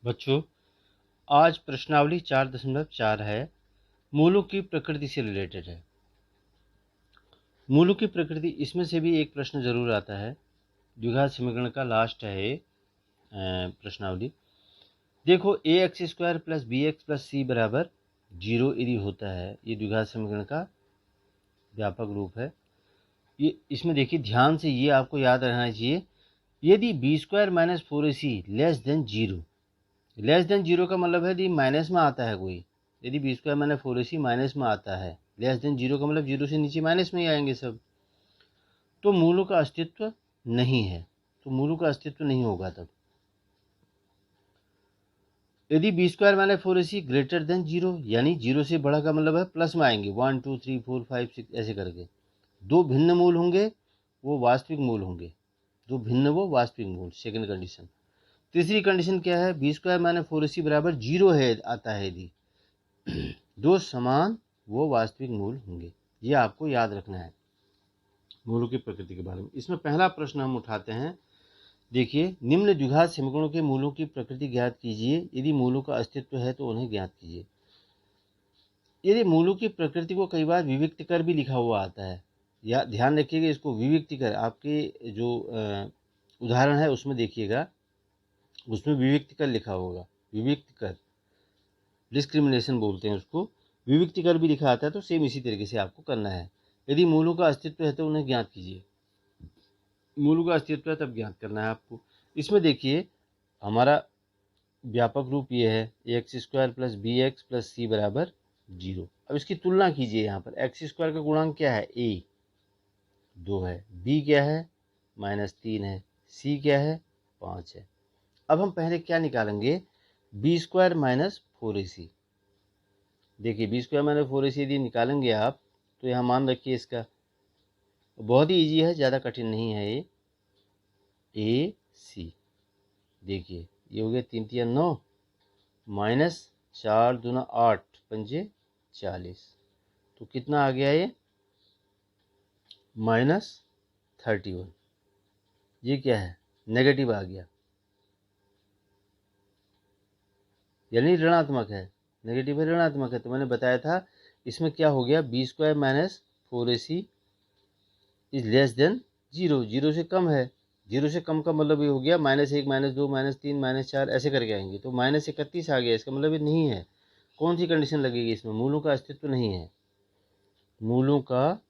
बच्चों, आज प्रश्नावली 4.4 है, मूलों की प्रकृति से रिलेटेड है। मूलों की प्रकृति, इसमें से भी एक प्रश्न जरूर आता है। द्विघात समीकरण का लास्ट है ये प्रश्नावली। देखो, A X square plus B X plus C बराबर 0 यदि होता है, ये द्विघात समीकरण का व्यापक रूप है। ये इसमें देखिए ध्यान से, ये आपको याद रहना चाहिए। यदि B square minus 4ac less than 0, less than 0 का मतलब है यदि माइनस में आता है कोई, यदि B square minus 4ac minus में आता है, लेस देन 0 का मतलब 0 से नीचे माइनस में ही आएंगे सब, तो मूलों का अस्तित्व नहीं है। तो मूलों का अस्तित्व नहीं होगा तब। यदि B square minus 4ac greater than 0, यानी 0 से बड़ा का मतलब है प्लस में आएंगे, 1 2 3 4 5 6 ऐसे करके दो भिन्न मूल होंगे, वो वास्तविक मूल होंगे। दो भिन्न वो वास्तविक मूल, सेकंड कंडीशन। तीसरी कंडीशन क्या है? बी स्क्वायर माइनस 4ac बराबर 0 है, आता है यदि दो समान वो वास्तविक मूल होंगे। ये आपको याद रखना है मूलों की प्रकृति के बारे में। इसमें पहला प्रश्न हम उठाते हैं। देखिए, निम्न द्विघात समीकरणों के मूलों की प्रकृति ज्ञात कीजिए। यदि मूलों का अस्तित्व है तो उन्हें ज्ञात कीजिए। यदि मूलों की प्रकृति को कई बार विविक्त कर भी लिखा हुआ आता है, या ध्यान रखिएगा इसको, विविक्त कर। आपके जो उदाहरण है उसमें देखिएगा, उसमें विविक्त कर लिखा होगा। विविक्त कर, डिस्क्रिमिनेशन बोलते हैं उसको। विविक्त कर भी लिखा आता है, तो सेम इसी तरीके से आपको करना है। यदि मूलों का अस्तित्व है तो उन्हें ज्ञात कीजिए। मूलों का अस्तित्व है तब ज्ञात करना है आपको। इसमें देखिए, हमारा व्यापक रूप ये है, X square plus B X plus C बराबर 0। अब इसकी तुलना कीजिए। यहाँ पर एक्स स्क्वायर का गुणांक क्या है? ए 2 है, बी क्या है? -3 है, सी क्या है? 5 है। अब हम पहले क्या निकालेंगे? B square minus 4ac। देखिए, बी स्क्वायर माइनस 4ac यदि निकालेंगे आप, तो यहाँ मान रखिए इसका, बहुत ही इजी है, ज़्यादा कठिन नहीं है ये। ए सी, देखिए ये हो गया 3 3 9 माइनस 4 दूना 8 पंजे 40, तो कितना आ गया ये? -31। ये क्या है? नेगेटिव आ गया, यानी ऋणात्मक है। नेगेटिव है, ऋणात्मक है। तो मैंने बताया था इसमें क्या हो गया, B square minus 4ac is less than 0, 0 से कम है। 0 से कम का मतलब ये हो गया -1 -2 -3 -4 ऐसे करके आएंगे, तो -31 आ गया। इसका मतलब ये नहीं है। कौन सी कंडीशन लगेगी इसमें? मूलों का अस्तित्व नहीं है। मूलों का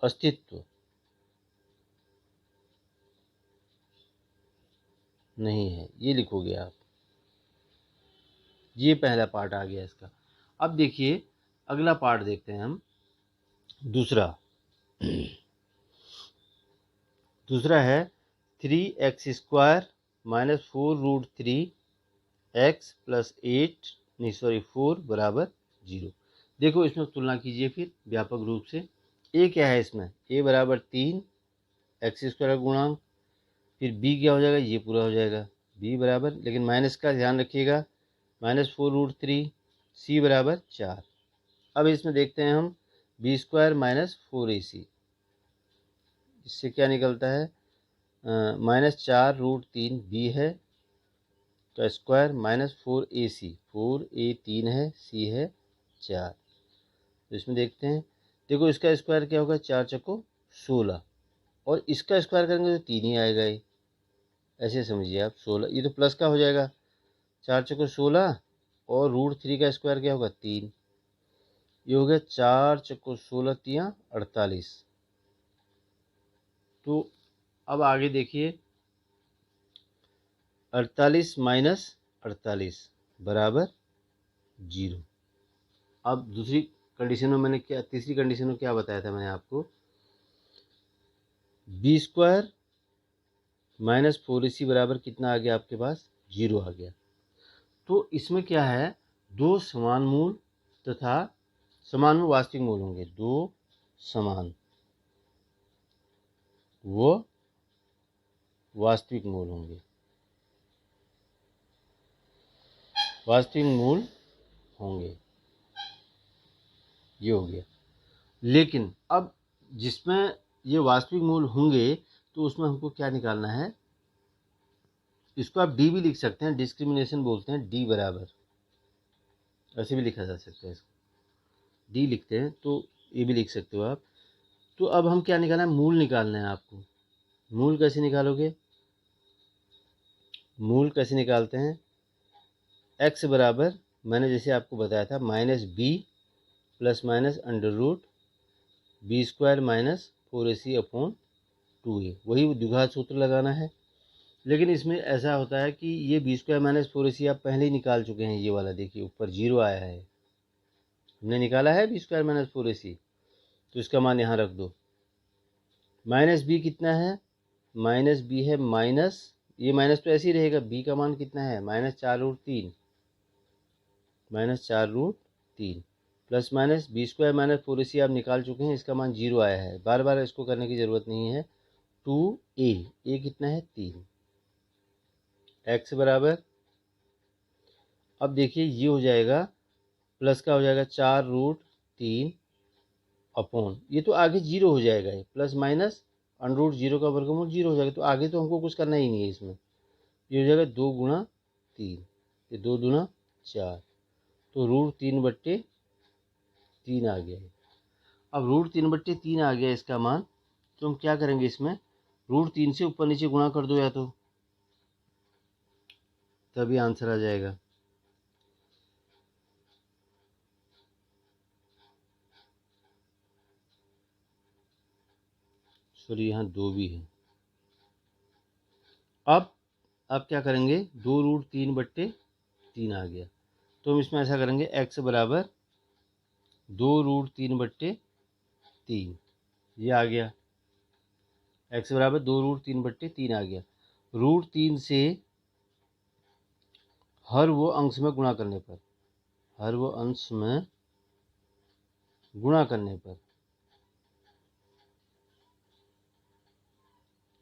अस्तित्व नहीं है, ये लिखोगे आप। ये पहला पार्ट आ गया इसका। अब देखिए, अगला पार्ट देखते हैं हम। दूसरा है 3x² माइनस 4√3x प्लस 4 बराबर 0। देखो, इसमें तुलना कीजिए फिर व्यापक रूप से। ए क्या है इसमें? ए बराबर 3 x² का गुणांक, फिर बी क्या हो जाएगा? ये पूरा हो जाएगा। बी बराबर, लेकिन माइनस का ध्यान रखिएगा, -4√3, सी बराबर 4। अब इसमें देखते हैं हम, बी स्क्वायर माइनस 4ac, इससे क्या निकलता है? -4√3 बी है का स्क्वायर माइनस 4ac, 4a 3 है, सी है 4। तो इसमें देखते हैं, देखो इसका स्क्वायर क्या होगा? 4 चक्को 16, और इसका स्क्वायर करेंगे तो 3 ही आएगा ये। ऐसे समझिए आप, 16, ये तो प्लस का हो जाएगा। 4 चक्को 16, और √3 का स्क्वायर क्या होगा? 3। ये हो गया 4 चक्को 16 3 48। तो अब आगे देखिए, 48 माइनस 48 बराबर 0। अब दूसरी कंडीशन में मैंने क्या, तीसरी कंडीशन में क्या बताया था मैंने आपको? बी स्क्वायर माइनस 4ac बराबर कितना आ गया आपके पास? 0 आ गया। तो इसमें क्या है? दो समान मूल तथा समान मूल वास्तविक मूल होंगे। दो समान वो वास्तविक मूल होंगे, वास्तविक मूल होंगे। ये हो गया। लेकिन अब जिसमें ये वास्तविक मूल होंगे, तो उसमें हमको क्या निकालना है? इसको आप डी भी लिख सकते हैं, डिस्क्रिमिनेशन बोलते हैं, डी बराबर, ऐसे भी लिखा जा सकता है इसको, डी लिखते हैं तो ये भी लिख सकते हो आप। तो अब हम क्या निकालना है, मूल निकालना है आपको। मूल कैसे निकालोगे, मूल कैसे निकालते हैं, x बराबर मैंने जैसे आपको बताया था minus B plus minus under root B square minus 4ac upon 2a, वही द्विघात सूत्र लगाना है। लेकिन इसमें ऐसा होता है कि ये बी स्क्वायर माइनस 4ac आप पहले ही निकाल चुके हैं, ये वाला देखिए ऊपर जीरो आया है, हमने निकाला है बी स्क्वायर माइनस 4ac, तो इसका मान यहाँ रख दो। माइनस बी कितना है, माइनस बी है माइनस, ये माइनस तो ऐसे ही रहेगा, बी का मान कितना है -4√3, -4√3 plus minus B square minus 4ac आप निकाल चुके हैं, इसका मान जीरो आया है, बार बार इसको करने की ज़रूरत नहीं है। 2a, ए कितना है 3, x बराबर, अब देखिए ये हो जाएगा प्लस का हो जाएगा 4√3 अपॉन, ये तो आगे जीरो हो जाएगा, ये प्लस माइनस अंडर जीरो का वर्गमूल जीरो हो जाएगा, तो आगे तो हमको कुछ करना ही नहीं है इसमें। ये हो जाएगा 2 गुणा 3, ये 2 दूना 4, तो √3/3 आ गया है। अब √3/3 आ गया इसका मान, तो हम क्या करेंगे इसमें, √3 से ऊपर नीचे गुणा कर दो या तो, तभी आंसर आ जाएगा। सॉरी यहाँ 2 भी है। अब क्या करेंगे, 2√3/3 आ गया, तो हम इसमें ऐसा करेंगे x बराबर 2√3/3, ये आ गया, x बराबर 2√3/3 आ गया। √3 से हर वो अंश में गुणा करने पर, हर वो अंश में गुणा करने पर,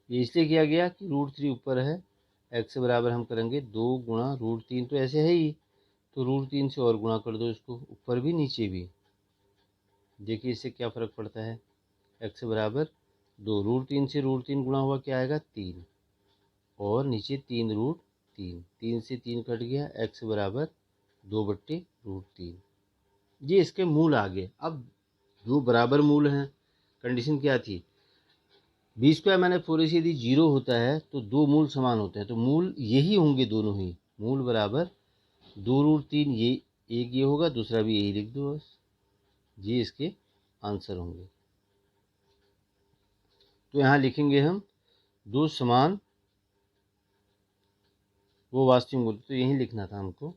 ये इसलिए किया गया कि √3 ऊपर है, x बराबर हम करेंगे 2 गुणा √3, तो ऐसे है ही, तो √3 से और गुणा कर दो इसको, ऊपर भी नीचे भी, देखिए इससे क्या फ़र्क पड़ता है, x बराबर 2, √3 से √3 गुणा हुआ क्या आएगा 3, और नीचे 3√3, 3 से 3 कट गया, x बराबर 2/√3, ये इसके मूल आ गए। अब दो बराबर मूल हैं, कंडीशन क्या थी, बी स्क्वायर माइनस 4ac यदि जीरो होता है तो दो मूल समान होते हैं, तो मूल यही होंगे दोनों ही, मूल बराबर 2√3, ये एक ये होगा, दूसरा भी यही लिख दो बस, ये इसके आंसर होंगे। तो यहाँ लिखेंगे हम दो समान वो वास्तविक मूल, तो यही लिखना था हमको,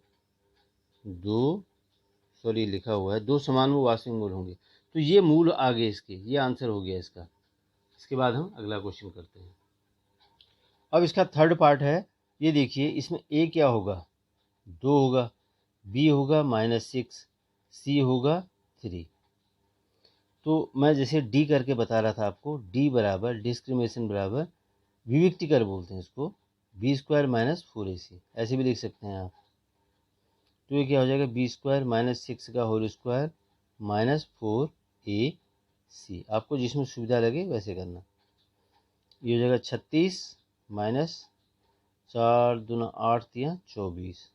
सॉरी लिखा हुआ है, दो समान वो वास्तविक मूल होंगे, तो ये मूल आ गए इसके, ये आंसर हो गया इसका। इसके बाद हम अगला क्वेश्चन करते हैं। अब इसका थर्ड पार्ट है, ये देखिए इसमें a क्या होगा 2 होगा, b होगा -6, c होगा 3। तो मैं जैसे d करके बता रहा था आपको, d बराबर डिस्क्रिमिनेशन बराबर विविक्तिकर बोलते हैं इसको, बी स्क्वायर माइनस 4ac, ऐसे भी लिख सकते हैं आप। तो ये क्या हो जाएगा, बी स्क्वायर -6 का होल स्क्वायर -4ac, आपको जिसमें सुविधा लगे वैसे करना। ये हो जाएगा 36 माइनस 4 दूना 8 तिया 24,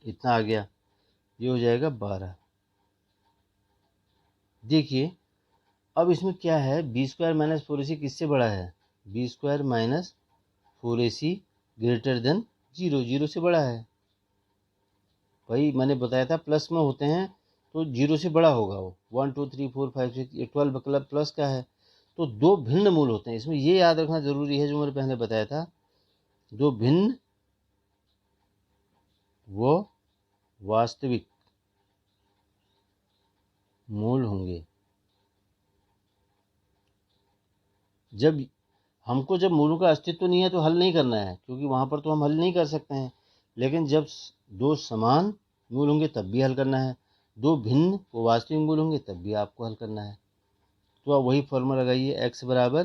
इतना आ गया, ये हो जाएगा 12। देखिए अब इसमें क्या है, बी स्क्वायर माइनस 4ac किससे बड़ा है, B square minus 4ac greater than 0, 0 से बड़ा है। भाई मैंने बताया था प्लस में होते हैं तो 0 से बड़ा होगा वो, 1 2 3 4 5 6, ये 12 क्लब प्लस का है, तो दो भिन्न मूल होते हैं इसमें, ये याद रखना जरूरी है जो मैंने पहले बताया था, दो भिन्न वो वास्तविक मूल होंगे। जब मूलों का अस्तित्व नहीं है तो हल नहीं करना है, क्योंकि वहाँ पर तो हम हल नहीं कर सकते हैं, लेकिन जब दो समान मूल होंगे तब भी हल करना है, दो भिन्न वो वास्तविक मूल होंगे तब भी आपको हल करना है। तो आप वही फॉर्मूला लगाइए, x बराबर,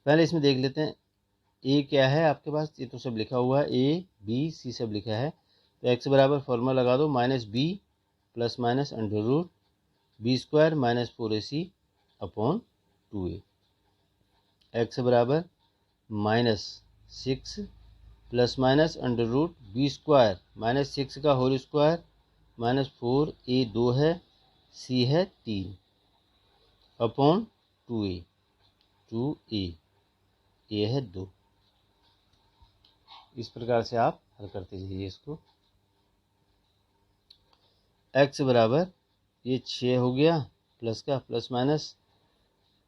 पहले इसमें देख लेते हैं a क्या है आपके पास, ये तो सब लिखा हुआ है, a b c सब लिखा है, तो x बराबर फॉर्मूला लगा दो -b plus minus under root B square minus 4ac upon 2a, x बराबर minus 6 plus minus under root B square minus 6 का होल स्क्वायर माइनस 4 ए 2 है, सी है 3 अपॉन 2a, 2a, ए है 2। इस प्रकार से आप हल करते जाइए इसको। x बराबर ये 6 हो गया प्लस का प्लस माइनस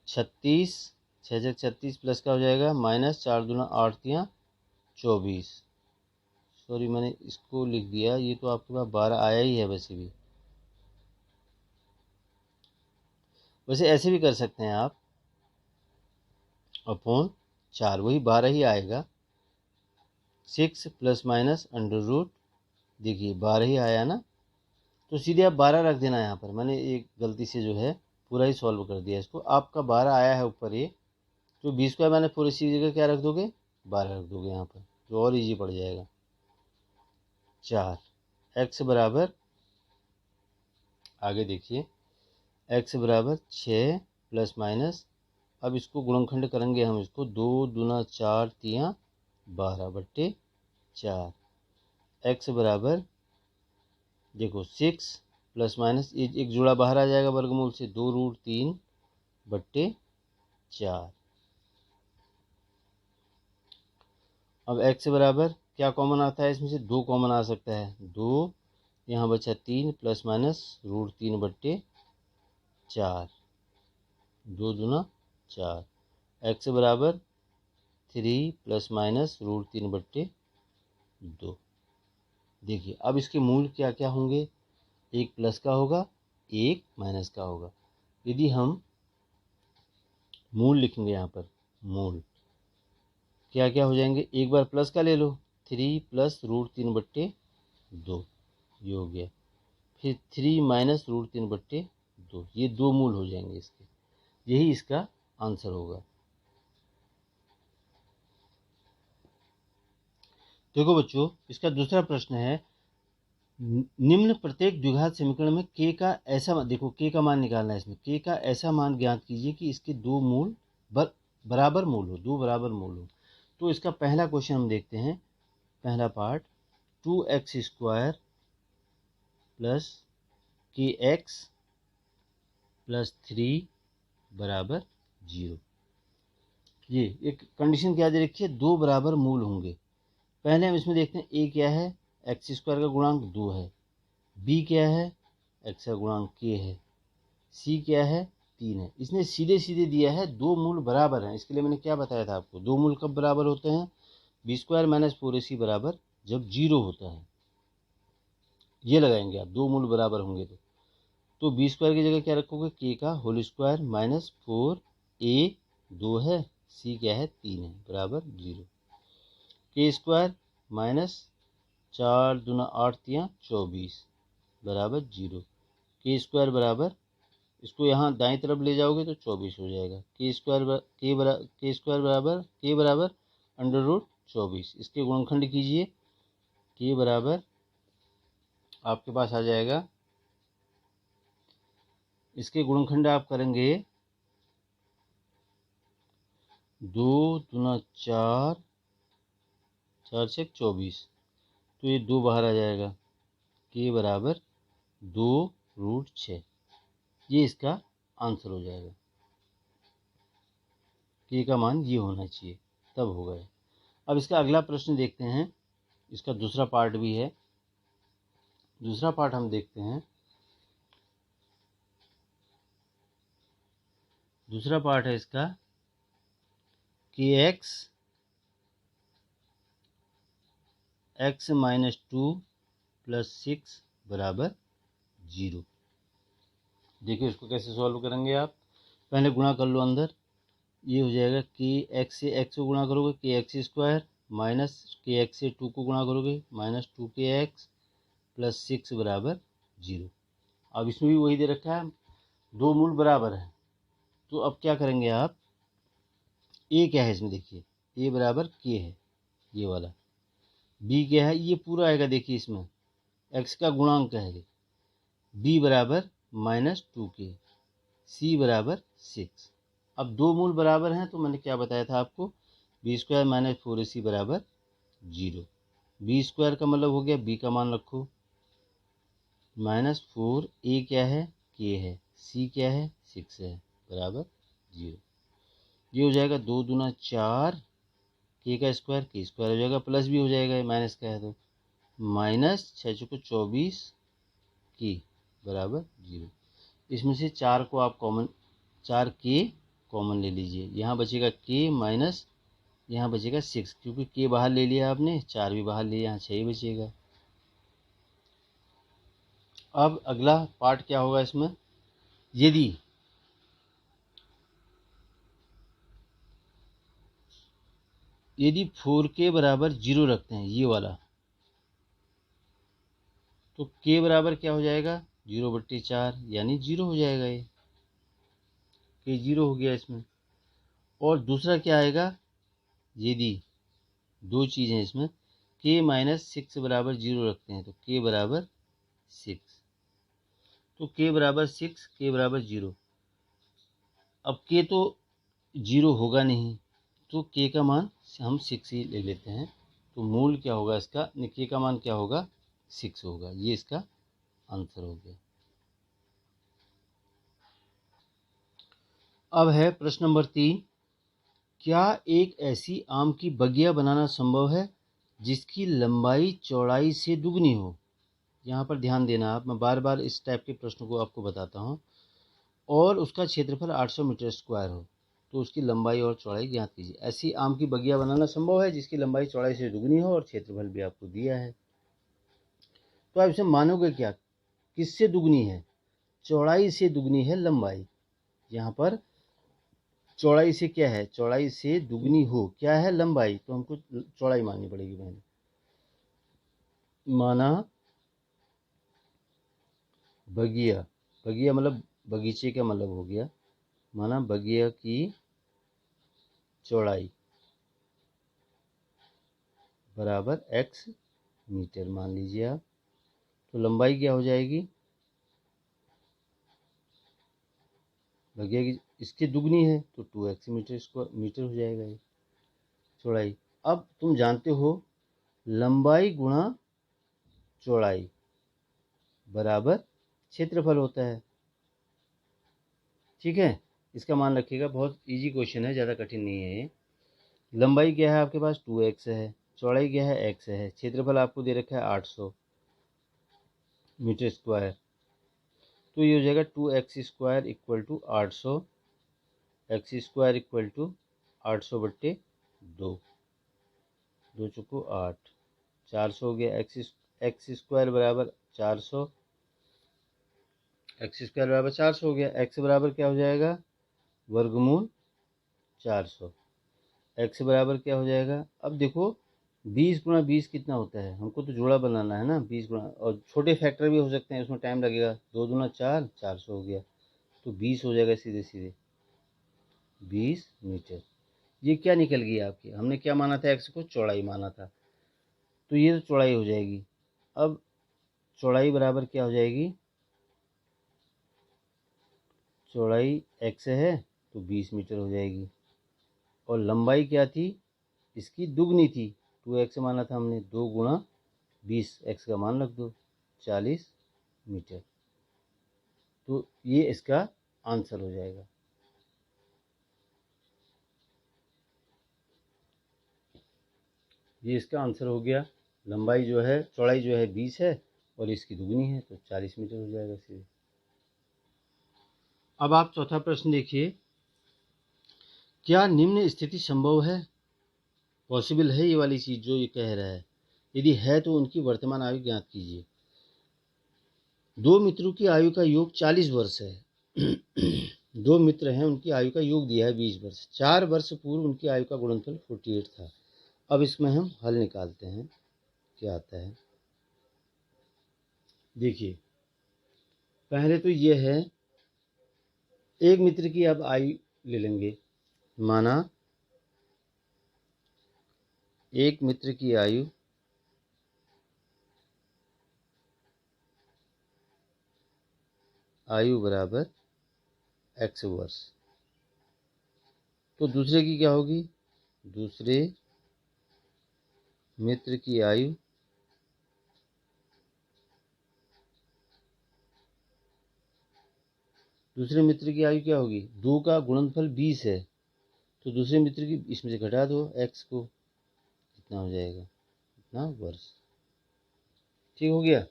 36, 6 36 प्लस का हो जाएगा माइनस 4 दूना 8 तियाँ 24। सॉरी मैंने इसको लिख दिया, ये तो आपके पास 12 आया ही है। वैसे ऐसे भी कर सकते हैं आप, अपॉन 4 वही 12 ही आएगा। 6 प्लस माइनस अंडर रूट, देखिए 12 ही आया ना, तो सीधे आप 12 रख देना। यहाँ पर मैंने एक गलती से जो है पूरा ही सॉल्व कर दिया इसको। आपका 12 आया है ऊपर, ये तो बी स्क्वायर माइनस 4 इसी जगह क्या रख दोगे, 12 रख दोगे यहाँ पर, जो और इजी पड़ जाएगा। 4 x बराबर, आगे देखिए x बराबर 6 प्लस माइनस, अब इसको गुणनखंड करेंगे हम इसको, 2 दूना 4 तियाँ 12 बट्टे 4। x बराबर देखो 6 प्लस माइनस एक जुड़ा बाहर आ जाएगा वर्गमूल से, 2 रूट 3 बट्टे 4। अब x बराबर क्या कॉमन आता है इसमें से, 2 कॉमन आ सकता है, 2 यहाँ बचा 3 प्लस माइनस रूट 3 बट्टे 4, 2 दूना 4। x बराबर 3 प्लस माइनस रूट 3 बट्टे 2। देखिए अब इसके मूल क्या क्या होंगे, एक प्लस का होगा, एक माइनस का होगा। यदि हम मूल लिखेंगे यहाँ पर, मूल क्या क्या हो जाएंगे, एक बार प्लस का ले लो, 3 प्लस रूट 3 बट्टे 2 ये हो गया, फिर 3 माइनस रूट 3 बट्टे 2, ये 2 मूल हो जाएंगे इसके। यही इसका आंसर होगा। देखो बच्चों, इसका दूसरा प्रश्न है, निम्न प्रत्येक द्विघात समीकरण में k का ऐसा, देखो k का मान निकालना है इसमें, k का ऐसा मान ज्ञात कीजिए कि इसके दो मूल बराबर मूल हो, दो बराबर मूल हो। तो इसका पहला क्वेश्चन हम देखते हैं, पहला part, 2x square plus kx plus 3 बराबर 0। ये एक कंडीशन क्या दे रखी है, दो बराबर मूल होंगे। पहले हम इसमें देखते हैं, a क्या है, एक्स स्क्वायर का गुणांक 2 है, b क्या है, x का गुणांक k है, c क्या है 3 है। इसने सीधे सीधे दिया है दो मूल बराबर हैं। इसके लिए मैंने क्या बताया था आपको, दो मूल कब बराबर होते हैं, बी स्क्वायर माइनस 4ac बराबर जब 0 होता है। ये लगाएंगे आप, दो मूल बराबर होंगे तो बी स्क्वायर की जगह क्या रखोगे, के का होल स्क्वायर माइनस 4a 2 है, सी क्या है 3 है बराबर 0। के स्क्वायर माइनस 4 दूना 8 तियाँ 24 बराबर 0। के स्क्वायर बराबर, इसको यहाँ दाईं तरफ ले जाओगे तो 24 हो जाएगा। के स्क्वायर बराबर अंडर रूट 24, इसके गुणनखंड कीजिए, के बराबर आपके पास आ जाएगा, इसके गुणनखंड आप करेंगे 2 दूना 4, 4 से 24, तो ये 2 बाहर आ जाएगा, के बराबर 2 रूट 6। ये इसका आंसर हो जाएगा। के का मान ये होना चाहिए, तब होगा। अब इसका अगला प्रश्न देखते हैं, इसका दूसरा पार्ट भी है। दूसरा पार्ट हम देखते हैं, दूसरा पार्ट है इसका, कि x माइनस 2 प्लस 6 बराबर 0। देखिए इसको कैसे सॉल्व करेंगे आप, पहले गुणा कर लो अंदर, ये हो जाएगा कि x से x को गुणा करोगे कि एक्स स्क्वायर माइनस के x से 2 को गुणा करोगे माइनस 2kx प्लस 6 बराबर 0। अब इसमें भी वही दे रखा है, दो मूल बराबर है। तो अब क्या करेंगे आप, a क्या है इसमें देखिए, a बराबर k है ये वाला, b क्या है, ये पूरा आएगा देखिए इसमें x का गुणांक है, b बराबर माइनस 2k, c बराबर 6। अब दो मूल बराबर हैं तो मैंने क्या बताया था आपको, बी स्क्वायर माइनस 4ac बराबर 0। बी स्क्वायर का मतलब हो गया बी का मान रखो माइनस 4a क्या है k है, c क्या है 6 है बराबर 0। ये हो जाएगा 2 दूना 4 k का स्क्वायर हो जाएगा, प्लस भी हो जाएगा, माइनस का है तो माइनस 6 चौको 24 k बराबर 0। इसमें से 4 को आप कॉमन 4k कॉमन ले लीजिए, यहाँ बचेगा k माइनस यहाँ बचेगा 6, क्योंकि k बाहर ले लिया आपने, 4 भी बाहर लिया, यहाँ 6 ही बचेगा। अब अगला पार्ट क्या होगा इसमें, यदि यदि 4k बराबर 0 रखते हैं ये वाला, तो k बराबर क्या हो जाएगा 0/4 यानी 0 हो जाएगा, ये k 0 हो गया इसमें। और दूसरा क्या आएगा, यदि दो चीज़ें इसमें k माइनस 6 बराबर 0 रखते हैं तो k बराबर 6, तो k बराबर 6 k बराबर 0। अब k तो 0 होगा नहीं, तो k का मान हम 6 ही ले लेते हैं, तो मूल क्या होगा इसका, k का मान क्या होगा 6 होगा, ये इसका आंसर हो गया। अब है प्रश्न नंबर 3, क्या एक ऐसी आम की बगिया बनाना संभव है जिसकी लंबाई चौड़ाई से दुगनी हो। यहाँ पर ध्यान देना आप, मैं बार बार इस टाइप के प्रश्नों को आपको बताता हूँ। और उसका क्षेत्रफल 800 मीटर स्क्वायर हो, तो उसकी लंबाई और चौड़ाई ज्ञात कीजिए। ऐसी आम की बगिया बनाना संभव है जिसकी लंबाई चौड़ाई से दुगनी हो और क्षेत्रफल भी आपको दिया है। तो आप इसे मानोगे क्या, किससे दुगनी है, चौड़ाई से दुगनी है लंबाई। यहाँ पर चौड़ाई से क्या है, चौड़ाई से दुगनी हो क्या है लंबाई, तो हमको चौड़ाई माननी पड़ेगी। मैंने माना बगिया, बगिया मतलब बगीचे का मतलब हो गया, माना बगिया की चौड़ाई बराबर x मीटर मान लीजिए आप, तो लंबाई क्या हो जाएगी, बगिया की इसकी दुगनी है तो 2x मीटर हो जाएगा ये चौड़ाई। अब तुम जानते हो लंबाई गुणा चौड़ाई बराबर क्षेत्रफल होता है, ठीक है। इसका मान रखिएगा, बहुत इजी क्वेश्चन है, ज़्यादा कठिन नहीं है ये। लंबाई क्या है आपके पास 2x है, चौड़ाई क्या है x है, क्षेत्रफल आपको दे रखा है 800 मीटर स्क्वायर, तो ये हो जाएगा 2x square equal to 800, X square equal to 800/2, 2 चौको 8, 400 हो गया। एक्स स्क्वायर बराबर 400, एक्स स्क्वायर बराबर 400 हो गया। एक्स बराबर क्या हो जाएगा वर्गमूल 400, एक्स बराबर क्या हो जाएगा, अब देखो 20 गुणा 20 कितना होता है, हमको तो जोड़ा बनाना है ना, 20 गुणा, और छोटे फैक्टर भी हो सकते हैं, उसमें टाइम लगेगा, 2 दूना 4, 400 हो गया, तो 20 हो जाएगा सीधे सीधे 20 मीटर। ये क्या निकल गई आपकी, हमने क्या माना था, एक्स को चौड़ाई माना था, तो ये तो चौड़ाई हो जाएगी। अब चौड़ाई बराबर क्या हो जाएगी, चौड़ाई एक्स है तो 20 मीटर हो जाएगी, और लंबाई क्या थी इसकी दुगनी थी, 2x माना था हमने, 2 गुणा 20, एक्स का मान रख दो 40 मीटर, तो ये इसका आंसर हो जाएगा। ये इसका आंसर हो गया, लंबाई जो है चौड़ाई जो है 20 है और इसकी दुगनी है तो 40 मीटर हो जाएगा सीधे। अब आप चौथा प्रश्न देखिए, क्या निम्न स्थिति संभव है, पॉसिबल है ये वाली चीज़ जो ये कह रहा है, यदि है तो उनकी वर्तमान आयु ज्ञात कीजिए। दो मित्रों की आयु का योग 40 वर्ष है। दो मित्र हैं, उनकी आयु का योग दिया है 20 वर्ष, 4 वर्ष पूर्व उनकी आयु का गुणनफल 48 था। अब इसमें हम हल निकालते हैं, क्या आता है देखिए। पहले तो ये है, एक मित्र की अब आयु ले लेंगे, माना एक मित्र की आयु बराबर x वर्ष, तो दूसरे की क्या होगी दूसरे मित्र की आयु क्या होगी, 2 का गुणनफल 20 है, तो दूसरे मित्र की इसमें से घटा दो x को, कितना हो जाएगा, इतना वर्ष। ठीक हो गया।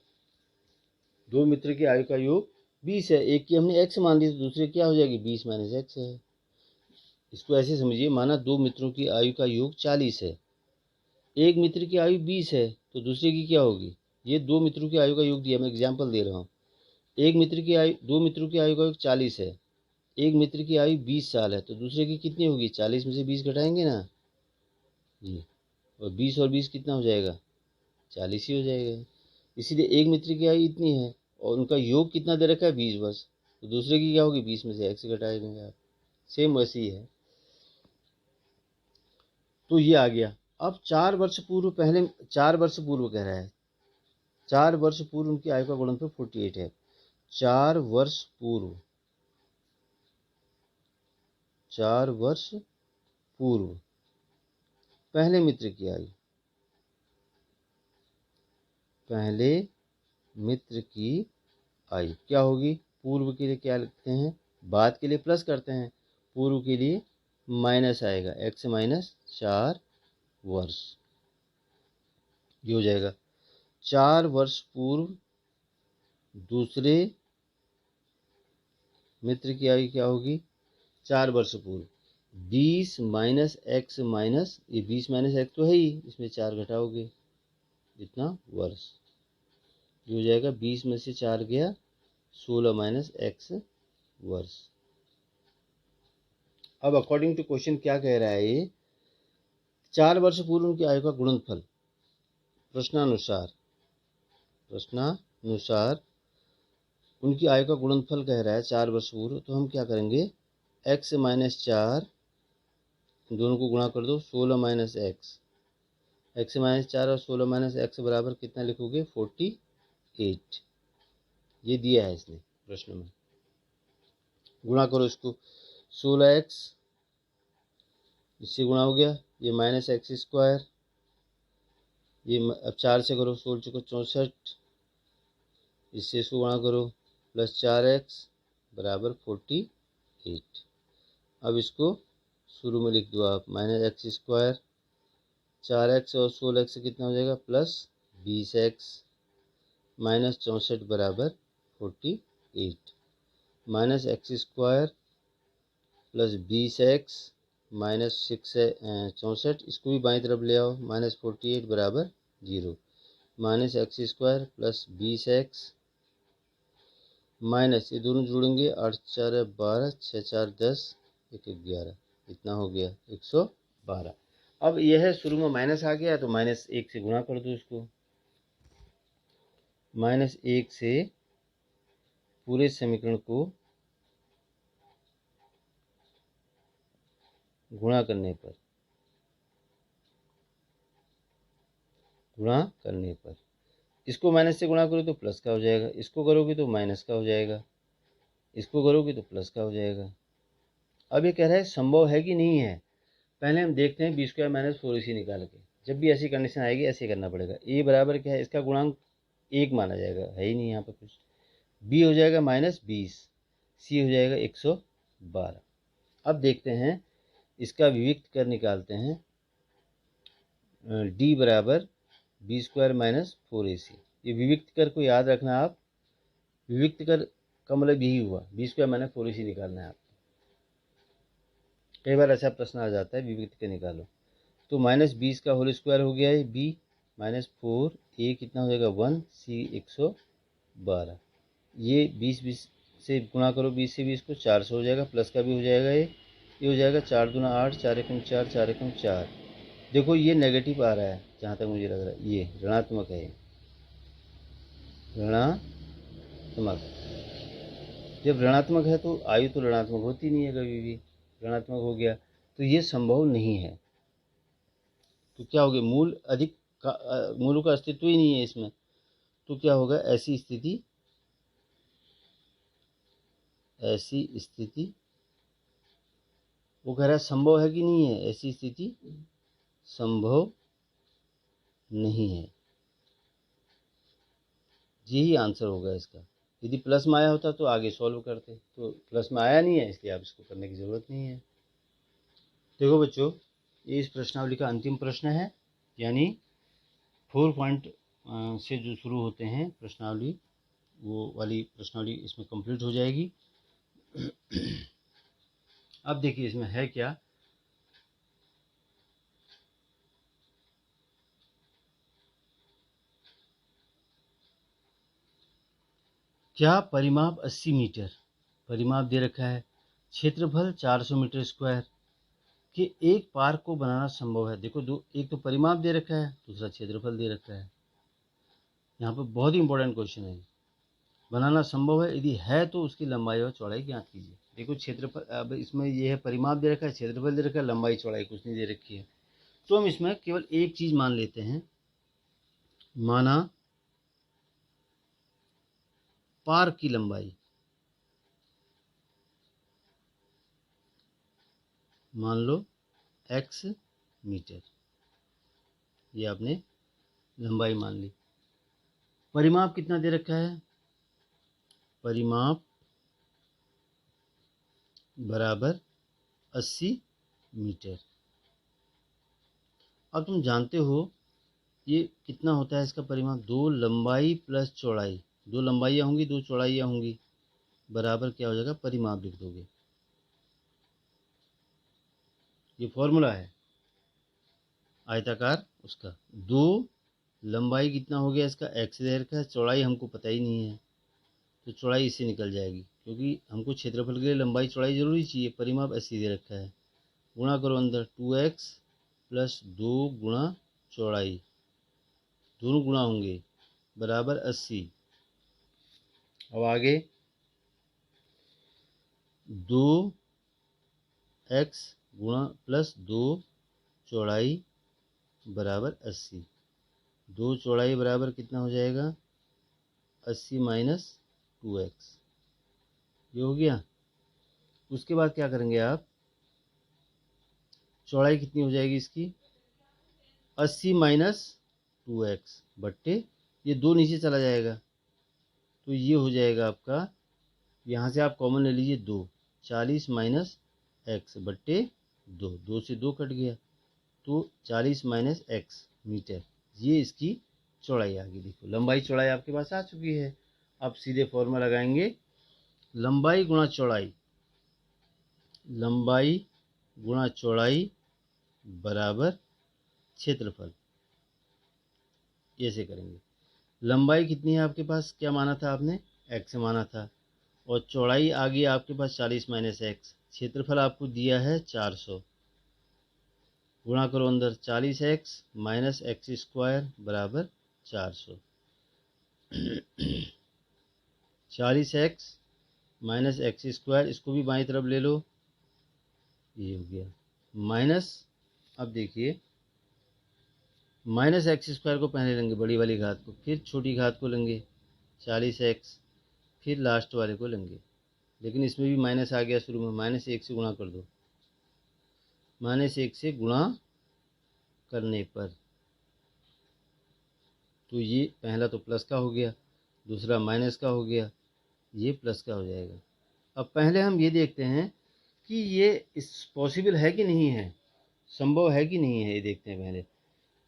2 मित्र की आयु का योग 20 है, एक की हमने x मान ली तो दूसरे क्या हो जाएगी, 20 माइनस x है। इसको ऐसे समझिए, माना 2 मित्रों की आयु का योग 40 है, एक मित्र की आयु 20 है, तो दूसरे की क्या होगी, ये 2 मित्रों की आयु का योग दिया, मैं एग्जाम्पल दे रहा हूँ। एक मित्र की आयु, 2 मित्रों की आयु का योग 40 है, एक मित्र की आयु 20 साल है, तो दूसरे की कितनी होगी, 40 में से 20 घटाएंगे ना जी, और 20 कितना हो जाएगा, 40 ही हो जाएगा। इसीलिए एक मित्र की आयु इतनी है और उनका योग कितना दे रखा है, 20 वर्ष, तो दूसरे की क्या होगी, 20 में से x घटाए देंगे आप। सेम वैसे ही है। तो ये आ गया। अब 4 वर्ष पूर्व, पहले 4 वर्ष पूर्व कह रहा है, 4 वर्ष पूर्व उनकी आयु का गुणनफल 48 है। 4 वर्ष पूर्व, 4 वर्ष पूर्व पहले मित्र की आयु, पहले मित्र की आयु क्या होगी, पूर्व के लिए क्या लिखते हैं, बाद के लिए प्लस करते हैं, पूर्व के लिए माइनस आएगा, x माइनस 4 वर्ष, ये हो जाएगा। 4 वर्ष पूर्व दूसरे मित्र की आयु क्या होगी, 4 वर्ष पूर्व 20 माइनस एक्स माइनस, ये 20 माइनस एक्स तो है ही, इसमें 4 घटाओगे, इतना वर्ष, ये हो जाएगा। 20 में से 4 गया, 16 माइनस एक्स वर्ष। अब अकॉर्डिंग टू क्वेश्चन क्या कह रहा है ये, 4 वर्ष पूर्व उनकी आयु का गुणनफल, प्रश्नानुसार उनकी आयु का गुणनफल कह रहा है 4 वर्ष पूर्व, तो हम क्या करेंगे, x माइनस 4 दोनों को गुणा कर दो, 16 माइनस एक्स, x माइनस 4 और 16 माइनस एक्स बराबर कितना लिखोगे, 48, ये दिया है इसने प्रश्न में। गुणा करो इसको, 16x इससे गुणा हो गया, ये माइनस एक्स स्क्वायर, ये अब 4 से करो, 16 चौको 64, इससे इसको गुणा करो, प्लस 4x बराबर 48। अब इसको शुरू में लिख दो आप, माइनस एक्स स्क्वायर, 4x और 16x कितना हो जाएगा, प्लस 20x माइनस 64 बराबर 48, minus x square plus 20x minus 64, इसको भी बाईं तरफ ले आओ, माइनस 48 बराबर 0, minus x square plus 20x minus, ये दोनों जोड़ेंगे, 8 4 12, 6 4 10, 1 11, इतना हो गया 112। अब यह है शुरू में माइनस आ गया, तो माइनस 1 से गुणा कर दो इसको, माइनस 1 से पूरे समीकरण को गुणा करने पर इसको माइनस से गुणा करो तो प्लस का हो जाएगा, इसको करोगे तो माइनस का हो जाएगा, इसको करोगे तो प्लस का हो जाएगा। अब ये कह रहा है संभव है कि नहीं है, पहले हम देखते हैं बी स्क्वायर माइनस 4ac निकाल के, जब भी ऐसी कंडीशन आएगी ऐसे करना पड़ेगा। ए बराबर क्या है, इसका गुणांक 1 माना जाएगा, है ही नहीं यहाँ पर कुछ, बी हो जाएगा माइनस 20, सी हो जाएगा 112। अब देखते हैं इसका विविक्त कर निकालते हैं, डी बराबर बी स्क्वायर माइनस 4ac, ये विविक्त कर को याद रखना आप, विविक्त कर का मतलब यही हुआ, बी स्क्वायर माइनस 4ac निकालना है आपको। कई बार ऐसा प्रश्न आ जाता है, विविक्त कर निकालो, तो माइनस 20 का होल स्क्वायर हो गया है बी, माइनस 4 ए कितना हो जाएगा 1, सी 112, ये 20 से गुणा करो, 20 से 20 को 400 हो जाएगा, प्लस का भी हो जाएगा, ये हो जाएगा 4 दूना 8, 4 एकम 4, 4 एकम 4। देखो ये नेगेटिव आ रहा है, जहाँ तक मुझे लग रहा है ये ऋणात्मक है, ऋणात्मक, जब ऋणात्मक है तो आयु तो ऋणात्मक होती नहीं है, कभी भी ऋणात्मक हो गया तो ये संभव नहीं है। तो क्या हो गया, मूलों का अस्तित्व ही नहीं है इसमें, तो क्या होगा, ऐसी स्थिति वो कह रहा है संभव है कि नहीं है, ऐसी स्थिति संभव नहीं है। यही आंसर होगा इसका। यदि प्लस में आया होता तो आगे सॉल्व करते, तो प्लस में आया नहीं है इसलिए आप इसको करने की ज़रूरत नहीं है। देखो बच्चों, ये इस प्रश्नावली का अंतिम प्रश्न है, यानी 4 पॉइंट से जो शुरू होते हैं प्रश्नावली, वो वाली प्रश्नावली इसमें कंप्लीट हो जाएगी। अब देखिए इसमें है क्या। क्या परिमाप 80 मीटर, परिमाप दे रखा है, क्षेत्रफल 400 मीटर स्क्वायर के एक पार्क को बनाना संभव है। देखो दो, एक तो परिमाप दे रखा है, दूसरा क्षेत्रफल दे रखा है। यहाँ पर बहुत ही इंपॉर्टेंट क्वेश्चन है। बनाना संभव है, यदि है तो उसकी लंबाई और चौड़ाई ज्ञात कीजिए। देखो क्षेत्रफल, अब इसमें ये है परिमाप दे रखा है, क्षेत्रफल दे रखा है, लंबाई चौड़ाई कुछ नहीं दे रखी है। तो हम इसमें केवल एक चीज मान लेते हैं, माना पार्क की लंबाई, मान लो x मीटर, ये आपने लंबाई मान ली। परिमाप कितना दे रखा है, परिमाप बराबर 80 मीटर। अब तुम जानते हो ये कितना होता है इसका परिमाप, 2 लंबाई प्लस चौड़ाई, 2 लंबाइयाँ होंगी 2 चौड़ाइयाँ होंगी, बराबर क्या हो जाएगा, परिमाप लिख दोगे। ये फॉर्मूला है आयताकार उसका। 2 लंबाई कितना हो गया इसका, x दे रखा है, चौड़ाई हमको पता ही नहीं है तो चौड़ाई इससे निकल जाएगी, क्योंकि हमको क्षेत्रफल के लिए लंबाई चौड़ाई जरूरी चाहिए। परिमाप 80 दे रखा है, गुणा करो अंदर 2x प्लस 2 गुणा चौड़ाई, दोनों गुणा होंगे, बराबर 80। अब आगे 2x गुणा प्लस 2 चौड़ाई बराबर 80, 2 चौड़ाई बराबर कितना हो जाएगा, 80 माइनस 2x, ये हो गया। उसके बाद क्या करेंगे आप, चौड़ाई कितनी हो जाएगी इसकी, 80 माइनस 2x बट्टे, ये 2 नीचे चला जाएगा तो ये हो जाएगा आपका, यहाँ से आप कॉमन ले लीजिए 2, 40 माइनस x बट्टे 2, 2 से 2 कट गया तो 40 माइनस x मीटर, ये इसकी चौड़ाई आ गई। देखो लंबाई चौड़ाई आपके पास आ चुकी है। अब सीधे फॉर्मूला लगाएंगे, लंबाई गुणा चौड़ाई, लंबाई गुणा चौड़ाई बराबर क्षेत्रफल, ऐसे करेंगे। लंबाई कितनी है आपके पास, क्या माना था आपने, x माना था, और चौड़ाई आ गई आपके पास 40 माइनस x, क्षेत्रफल आपको दिया है 400, गुणा करो अंदर 40x माइनस एक्स स्क्वायर बराबर 400, 40x माइनस एक्स स्क्वायर, इसको भी बाईं तरफ ले लो, ये हो गया माइनस। अब देखिए माइनस एक्स स्क्वायर को पहले लेंगे बड़ी वाली घात को, फिर छोटी घात को लेंगे 40x, फिर लास्ट वाले को लेंगे, लेकिन इसमें भी माइनस आ गया शुरू में, माइनस 1 से गुणा कर दो, माइनस 1 से गुणा करने पर तो ये पहला तो प्लस का हो गया, दूसरा माइनस का हो गया, ये प्लस का हो जाएगा। अब पहले हम ये देखते हैं कि ये इस पॉसिबल है कि नहीं है, संभव है कि नहीं है, ये देखते हैं पहले।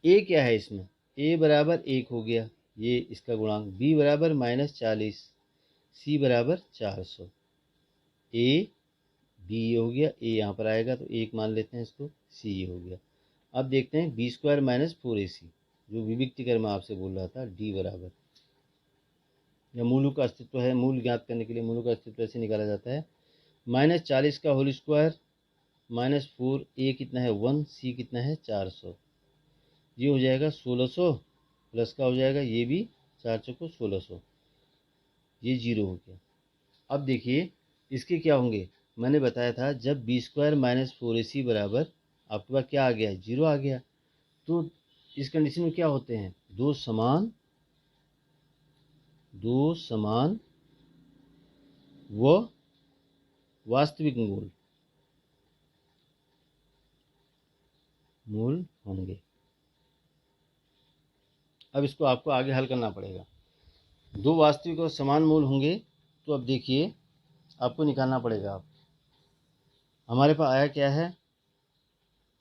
ए क्या है इसमें, ए बराबर 1 हो गया, ये इसका गुणांक, बी बराबर माइनस 40, सी बराबर 400, ए बी ये हो गया, ए यहाँ पर आएगा तो 1 मान लेते हैं इसको, सी ये हो गया। अब देखते हैं बी स्क्वायर माइनस 4ac, जो विविक्तिकर मैं आपसे बोल रहा था, डी बराबर, या मूलों का अस्तित्व है, मूल ज्ञात करने के लिए मूलों का अस्तित्व ऐसे निकाला जाता है, माइनस 40 का होल स्क्वायर माइनस 4, ए कितना है 1, सी कितना है 400, ये हो जाएगा 1600, प्लस का हो जाएगा ये भी 4 चौको 1600, ये 0 हो गया। अब देखिए इसके क्या होंगे, मैंने बताया था जब बी स्क्वायर माइनस 4ac बराबर आपके पास क्या आ गया, 0 आ गया, तो इस कंडीशन में क्या होते हैं, दो समान व वास्तविक मूल, मूल होंगे। अब इसको आपको आगे हल करना पड़ेगा। दो वास्तविक और समान मूल होंगे, तो अब देखिए आपको निकालना पड़ेगा। आप हमारे पास आया क्या है,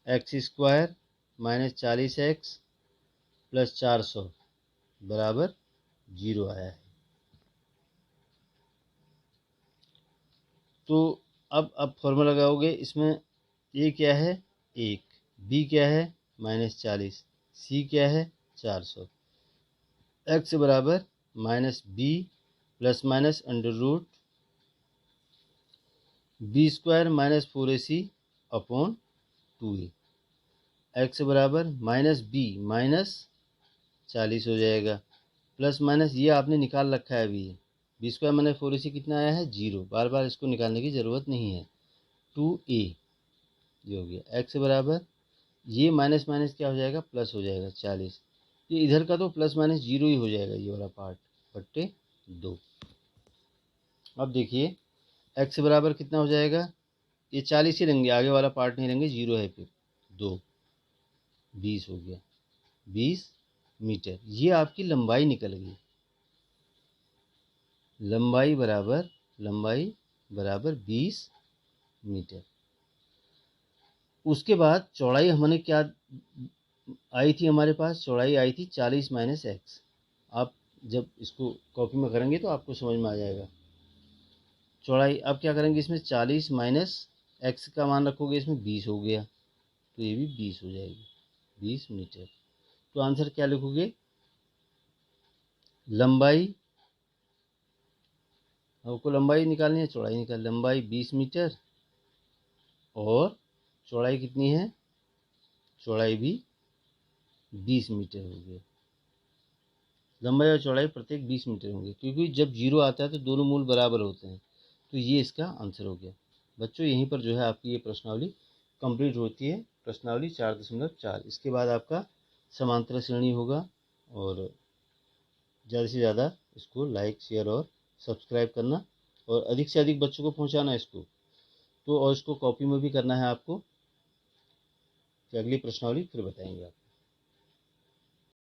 x² माइनस 40x प्लस 400 बराबर 0 आया है। तो अब फॉर्मूला लगाओगे, इसमें a क्या है 1, b क्या है -40, c क्या है 400, x बराबर -b plus minus under root b² minus 4ac upon 2a, x बराबर -b माइनस 40 हो जाएगा, प्लस माइनस ये आपने निकाल रखा है अभी। b² माइनस 4ac कितना आया है 0, बार बार इसको निकालने की ज़रूरत नहीं है। 2a ये हो गया, x बराबर ये माइनस माइनस क्या हो जाएगा प्लस हो जाएगा 40, ये इधर का तो प्लस माइनस 0 ही हो जाएगा, ये वाला पार्ट बट्टे 2। अब देखिए x बराबर कितना हो जाएगा, ये 40 ही रहेंगे, आगे वाला पार्ट नहीं रहेंगे, 0 है, फिर 2 20 हो गया, 20 मीटर। ये आपकी लंबाई निकल गई। लंबाई बराबर 20 मीटर। उसके बाद चौड़ाई हमने क्या आई थी, हमारे पास चौड़ाई आई थी 40 माइनस एक्स। आप जब इसको कॉपी में करेंगे तो आपको समझ में आ जाएगा। चौड़ाई अब क्या करेंगे, इसमें 40 माइनस एक्स का मान रखोगे, इसमें 20 हो गया, तो ये भी 20 हो जाएगी, 20 मीटर। तो आंसर क्या लिखोगे, लंबाई, आपको लंबाई निकालनी है, चौड़ाई निकाल, लंबाई 20 मीटर और चौड़ाई कितनी है, चौड़ाई भी 20 मीटर हो गया। लंबाई और चौड़ाई प्रत्येक 20 मीटर होंगे, क्योंकि जब 0 आता है तो दोनों मूल बराबर होते हैं। तो ये इसका आंसर हो गया। बच्चों यहीं पर जो है आपकी ये प्रश्नावली कंप्लीट होती है, प्रश्नावली 4.4। इसके बाद आपका समांतर श्रेणी होगा, और ज़्यादा से ज़्यादा इसको लाइक शेयर और सब्सक्राइब करना, और अधिक से अधिक बच्चों को पहुंचाना इसको। तो और इसको कॉपी में भी करना है आपको, कि अगली प्रश्नावली फिर बताएंगे आप।